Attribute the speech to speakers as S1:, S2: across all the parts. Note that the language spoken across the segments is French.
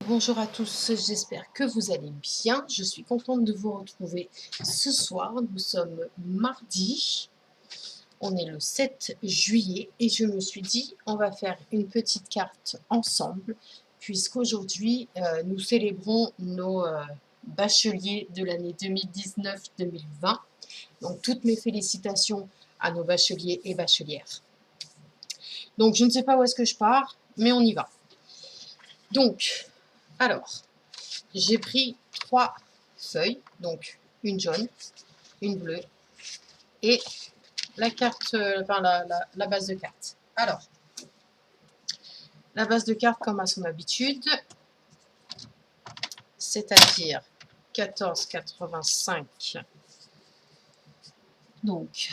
S1: Bonjour à tous, j'espère que vous allez bien. Je suis contente de vous retrouver ce soir. Nous sommes mardi, on est le 7 juillet et je me suis dit on va faire une petite carte ensemble puisqu'aujourd'hui nous célébrons nos bacheliers de l'année 2019-2020. Donc toutes mes félicitations à nos bacheliers et bachelières. Donc je ne sais pas où est-ce que je pars, mais on y va. Donc, alors, j'ai pris 3 feuilles, donc une jaune, une bleue et la carte, enfin la base de carte. Alors, la base de carte comme à son habitude, c'est-à-dire 14,85. Donc,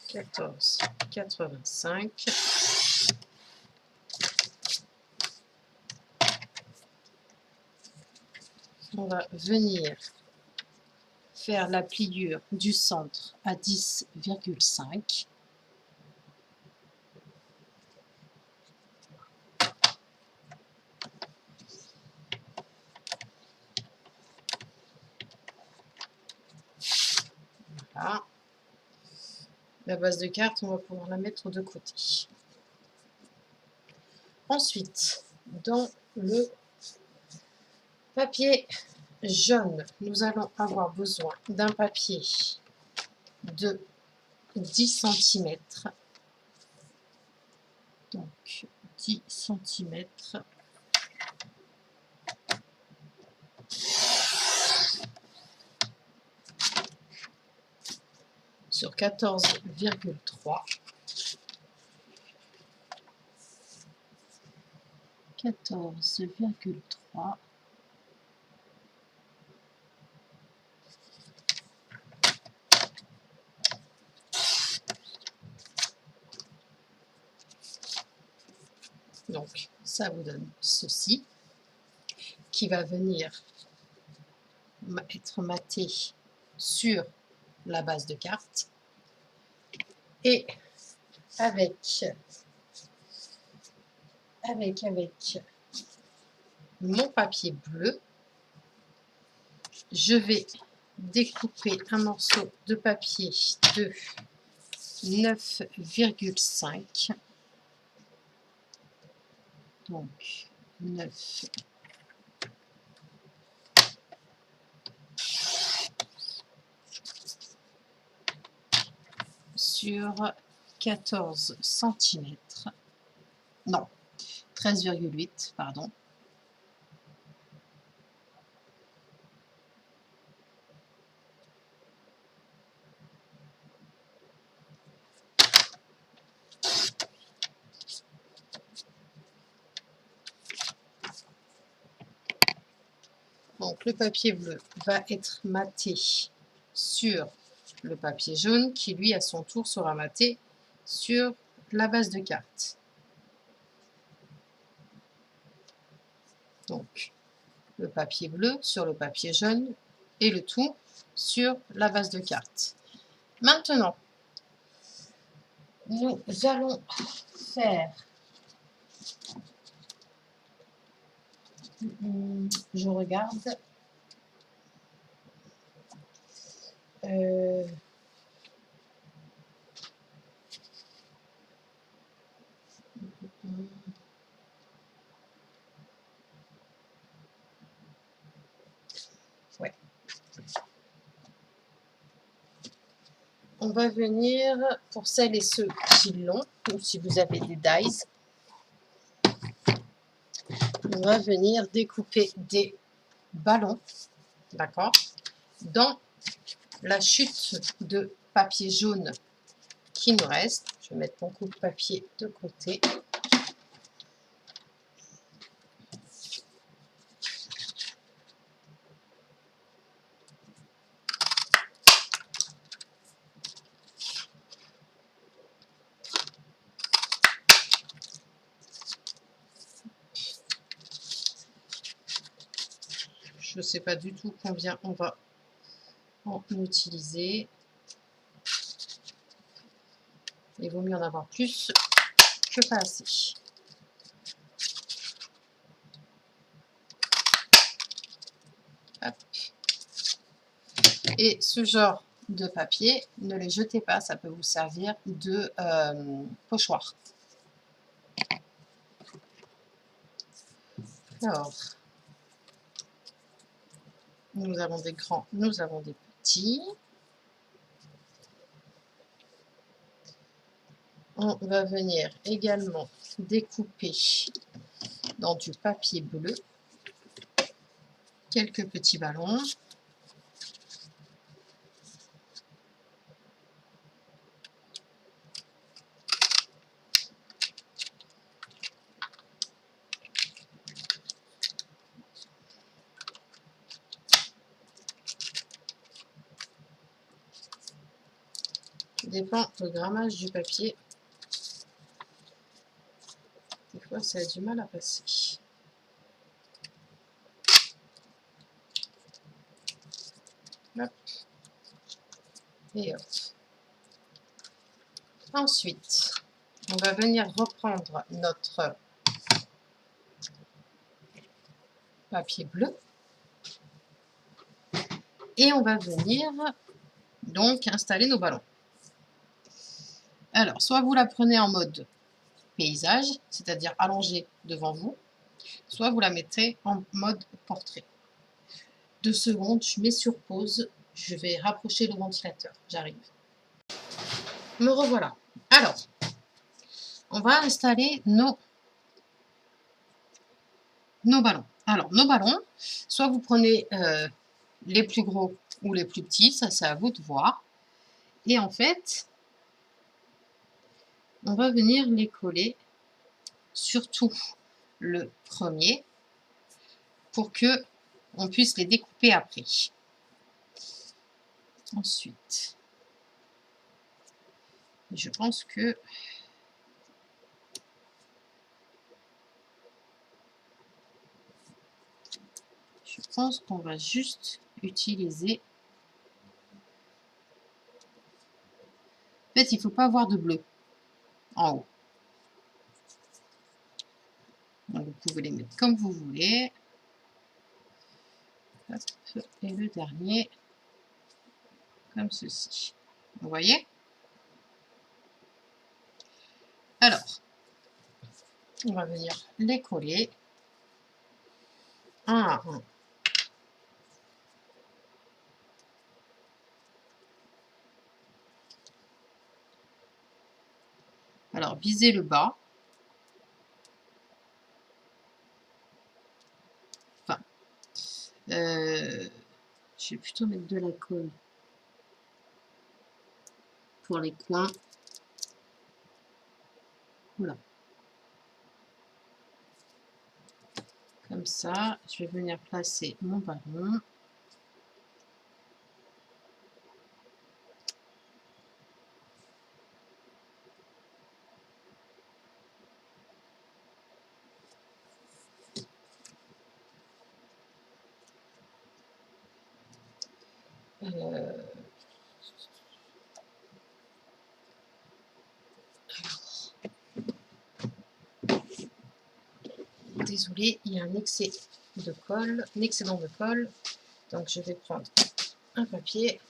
S1: $14,85. On va venir faire la pliure du centre à 10,5. Voilà. La base de carte, on va pouvoir la mettre de côté. Ensuite, dans le papier jaune, nous allons avoir besoin d'un papier de 10 cm. Donc 10 cm. Sur 14,3. 14,3. Donc, ça vous donne ceci, qui va venir être maté sur la base de carte. Et avec mon papier bleu, je vais découper un morceau de papier de 9,5. Donc 9 sur 14 cm. Non, 13,8, pardon. Donc le papier bleu va être maté sur le papier jaune qui lui à son tour sera maté sur la base de carte. Donc le papier bleu sur le papier jaune et le tout sur la base de carte. Maintenant, nous allons faire, je regarde, ouais. On va venir, pour celles et ceux qui l'ont, ou si vous avez des dies, on va venir découper des ballons, d'accord, dans la chute de papier jaune qui nous reste. Je vais mettre mon coupe-papier de côté. Je ne sais pas du tout combien on va en utiliser. Il vaut mieux en avoir plus que pas assez. Hop. Et ce genre de papier, ne les jetez pas, ça peut vous servir de pochoir. Alors, nous avons des grands, nous avons des petits. On va venir également découper dans du papier bleu quelques petits ballons. Tout dépend le grammage du papier. Des fois, ça a du mal à passer. Hop. Et hop. Ensuite, on va venir reprendre notre papier bleu et on va venir donc installer nos ballons. Alors, soit vous la prenez en mode paysage, c'est-à-dire allongée devant vous, soit vous la mettez en mode portrait. 2 secondes, je mets sur pause, je vais rapprocher le ventilateur, j'arrive. Me revoilà. Alors, on va installer nos ballons. Alors, nos ballons, soit vous prenez les plus gros ou les plus petits, ça c'est à vous de voir. Et en fait, on va venir les coller, surtout le premier, pour que on puisse les découper après. Ensuite, je pense que qu'on va juste utiliser. En fait, il ne faut pas avoir de bleu en haut. Donc, vous pouvez les mettre comme vous voulez. Hop, et le dernier, comme ceci. Vous voyez? Alors, on va venir les coller un à un. Alors, visez le bas. Enfin, je vais plutôt mettre de la colle pour les coins. Voilà. Comme ça, je vais venir placer mon ballon. Désolée, il y a un excès de colle, un excédent de colle. Donc je vais prendre un papier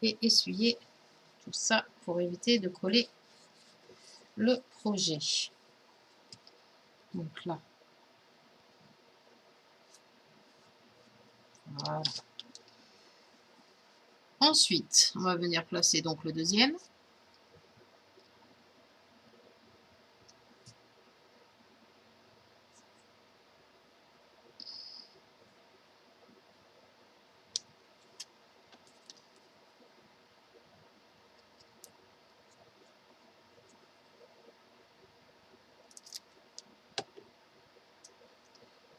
S1: et essuyer tout ça pour éviter de coller le projet. Donc là, voilà. Ensuite, on va venir placer donc le deuxième.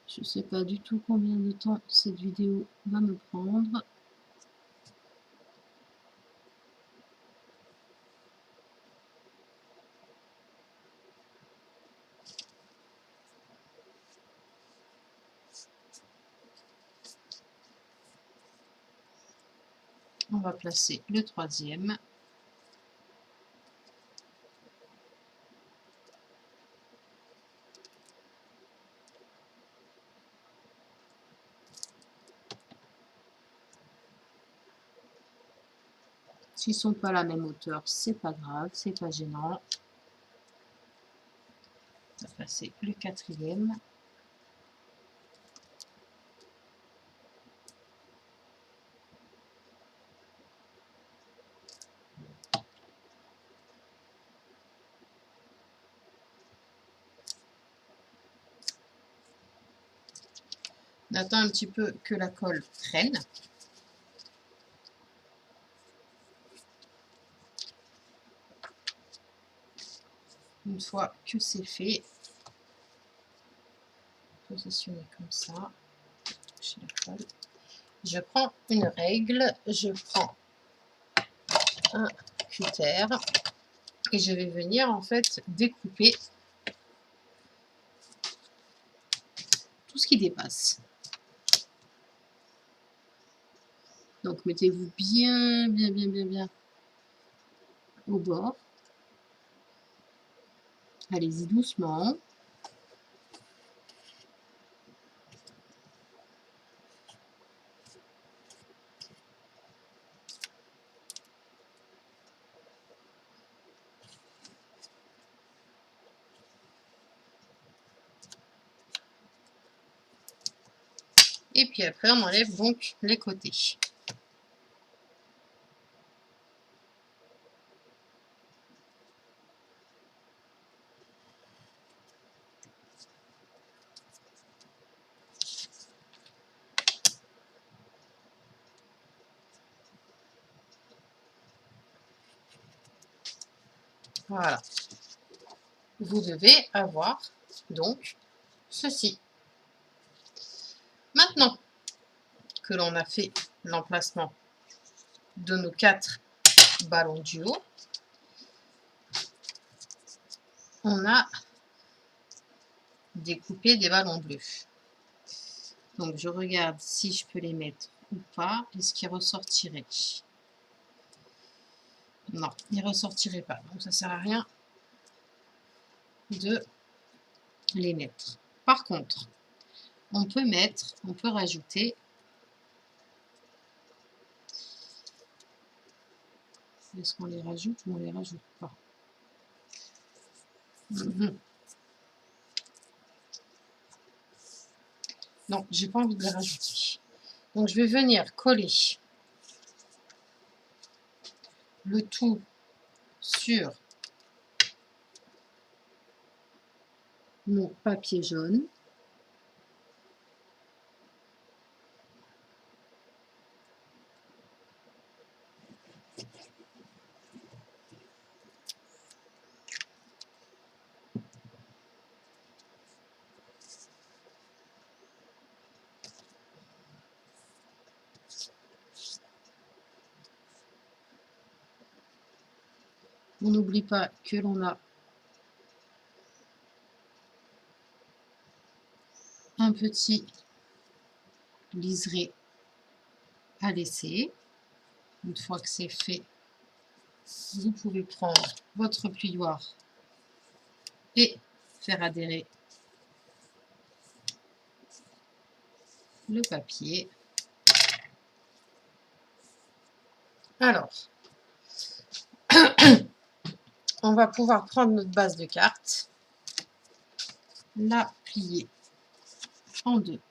S1: Je ne sais pas du tout combien de temps cette vidéo va me prendre. On va placer le troisième. S'ils ne sont pas à la même hauteur, c'est pas grave, c'est pas gênant. On va passer le quatrième. On attend un petit peu que la colle traîne. Une fois que c'est fait, positionner comme ça. Je prends une règle, je prends un cutter et je vais venir en fait découper tout ce qui dépasse. Donc mettez-vous bien au bord. Allez-y doucement. Et puis après, on enlève donc les côtés. Voilà. Vous devez avoir donc ceci. Maintenant que l'on a fait l'emplacement de nos 4 ballons du haut, on a découpé des ballons bleus. Donc je regarde si je peux les mettre ou pas. Est-ce qu'ils ressortiraient? Non, ils ne ressortiraient pas. Donc ça ne sert à rien de les mettre. Par contre, on peut rajouter. Est-ce qu'on les rajoute ou on ne les rajoute pas? Non, j'ai pas envie de les rajouter. Donc je vais venir coller le tout sur mon papier jaune. On n'oublie pas que l'on a un petit liseré à laisser. Une fois que c'est fait, vous pouvez prendre votre plioir et faire adhérer le papier. Alors, on va pouvoir prendre notre base de carte, la plier en deux.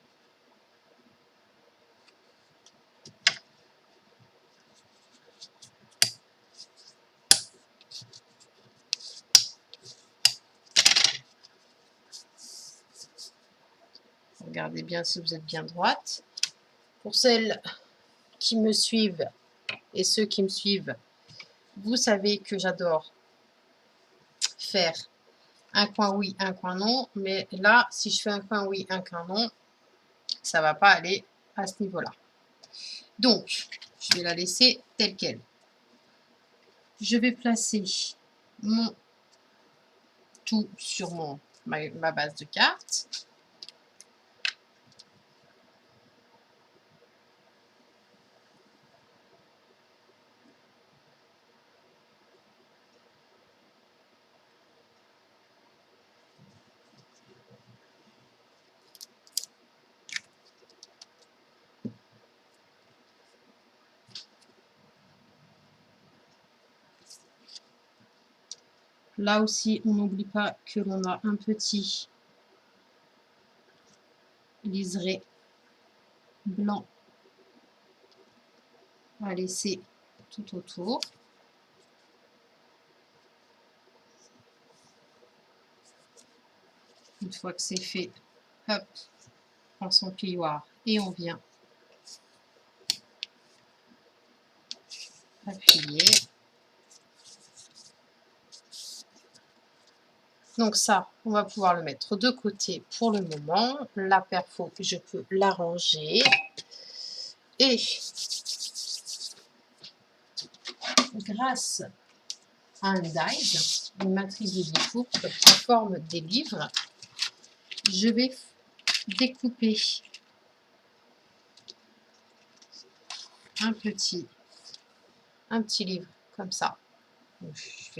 S1: Regardez bien si vous êtes bien droite. Pour celles qui me suivent et ceux qui me suivent, vous savez que j'adore faire un coin oui, un coin non. Mais là, si je fais un coin oui, un coin non, ça ne va pas aller à ce niveau-là. Donc, je vais la laisser telle qu'elle. Je vais placer mon tout sur ma base de cartes. Là aussi, on n'oublie pas que l'on a un petit liseré blanc à laisser tout autour. Une fois que c'est fait, hop, on prend son plioir et on vient appuyer. Donc ça, on va pouvoir le mettre de côté pour le moment. La perfo, je peux l'arranger. Et grâce à un guide, une matrice de découpe qui forme des livres, je vais découper un petit livre comme ça. Donc, je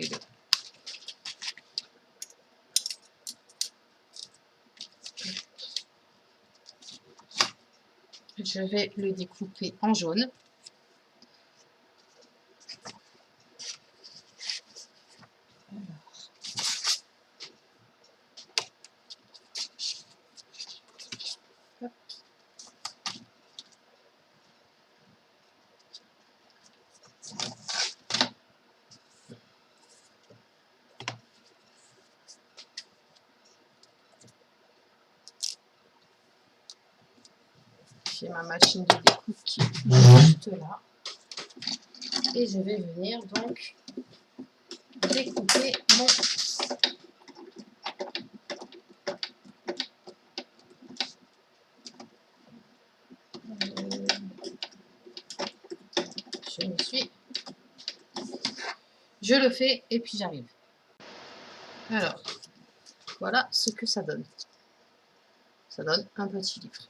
S1: vais le découper en jaune. J'ai ma machine de découpe qui est juste là. Et je vais venir donc découper mon je me suis. Je le fais et puis j'arrive. Alors, voilà ce que ça donne. Ça donne un petit livre.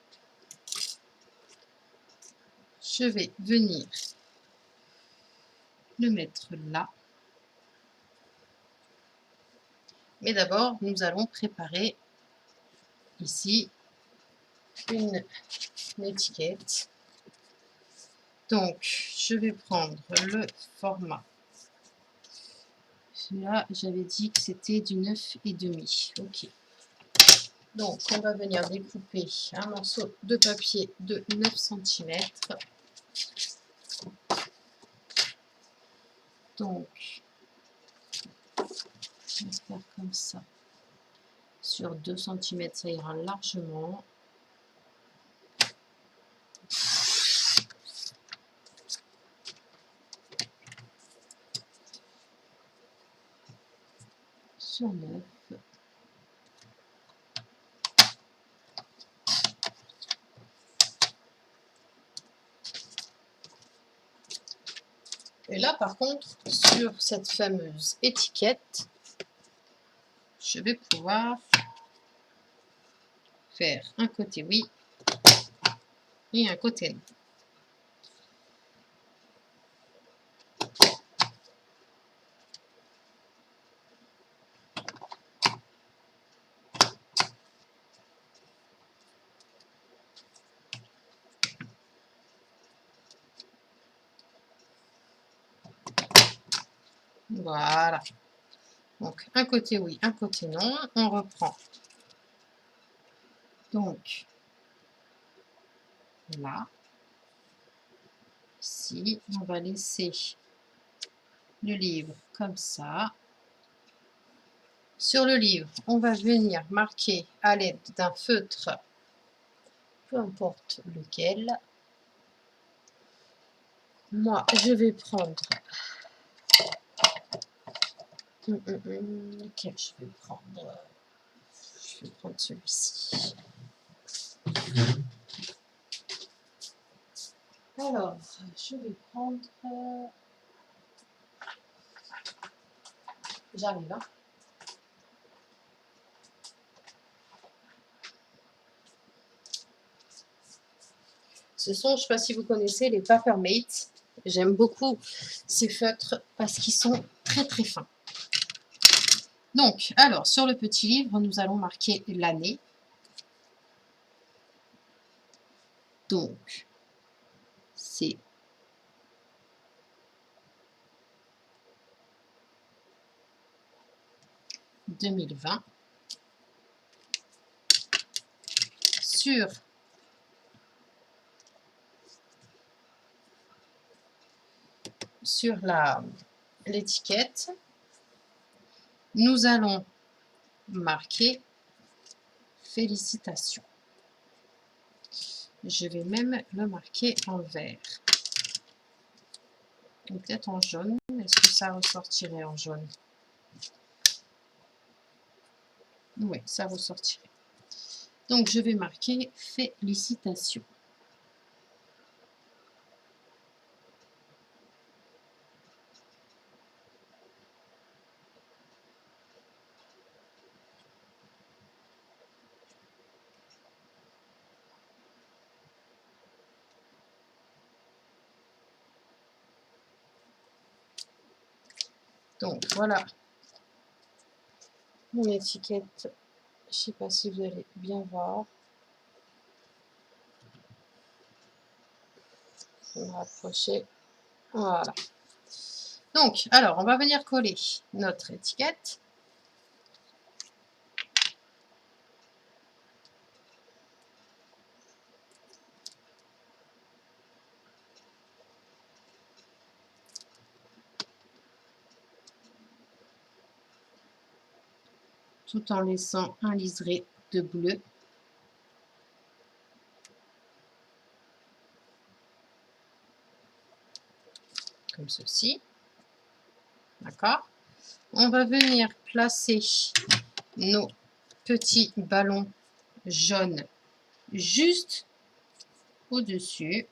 S1: Je vais venir le mettre là. Mais d'abord, nous allons préparer ici une étiquette. Donc, je vais prendre le format. Celui-là, j'avais dit que c'était du 9,5. Ok. Donc, on va venir découper un morceau de papier de 9 cm. Donc, je vais faire comme ça. Sur 2 cm, ça ira largement. Sur 9. Et là, par contre, sur cette fameuse étiquette, je vais pouvoir faire un côté oui et un côté non. Voilà. Donc, un côté oui, un côté non. On reprend. Donc, là. Ici, on va laisser le livre comme ça. Sur le livre, on va venir marquer à l'aide d'un feutre, peu importe lequel. Moi, je vais prendre... Lequel je vais prendre? Je vais prendre celui-ci. Alors, je vais prendre... J'arrive, hein. Ce sont, je ne sais pas si vous connaissez, les Papermate. J'aime beaucoup ces feutres parce qu'ils sont très très fins. Donc, alors, sur le petit livre, nous allons marquer l'année. Donc, c'est 2020 sur l'étiquette, nous allons marquer félicitations. Je vais même le marquer en vert. Peut-être en jaune. Est-ce que ça ressortirait en jaune? Oui, ça ressortirait. Donc, je vais marquer félicitations. Donc, voilà mon étiquette. Je ne sais pas si vous allez bien voir. Je vais me rapprocher. Voilà. Donc, alors, on va venir coller notre étiquette. Tout en laissant un liseré de bleu. Comme ceci. D'accord? On va venir placer nos petits ballons jaunes juste au-dessus.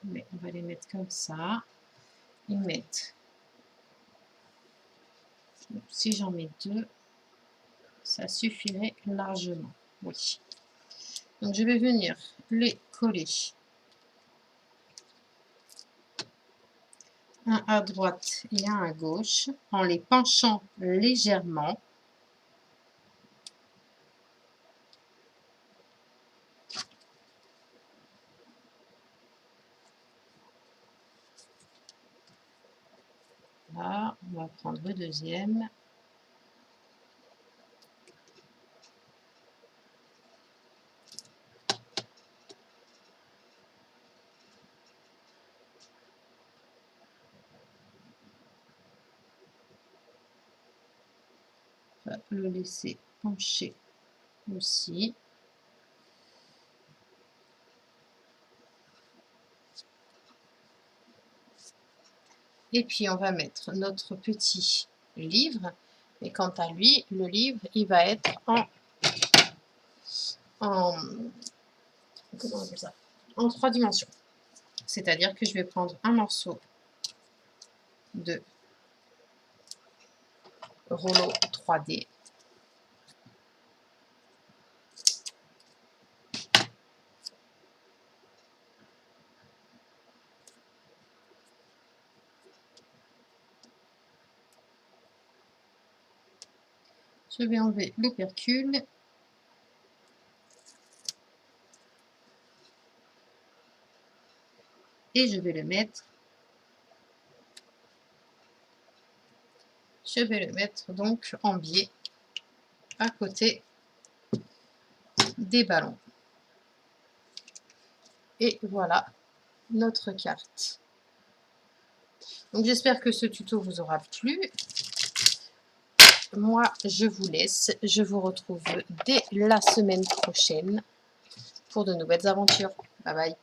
S1: Mais on va les mettre comme ça. Et mettre. Si j'en mets deux, ça suffirait largement. Oui. Donc je vais venir les coller. Un à droite et un à gauche en les penchant légèrement. Là, on va prendre le deuxième. On va le laisser pencher aussi. Et puis, on va mettre notre petit livre. Et quant à lui, le livre, il va être comment on appelle ça? En 3 dimensions. C'est-à-dire que je vais prendre un morceau de rouleau 3D. Je vais enlever l'opercule. Et je vais le mettre. Je vais le mettre donc en biais à côté des ballons. Et voilà notre carte. Donc j'espère que ce tuto vous aura plu. Moi, je vous laisse. Je vous retrouve dès la semaine prochaine pour de nouvelles aventures. Bye bye.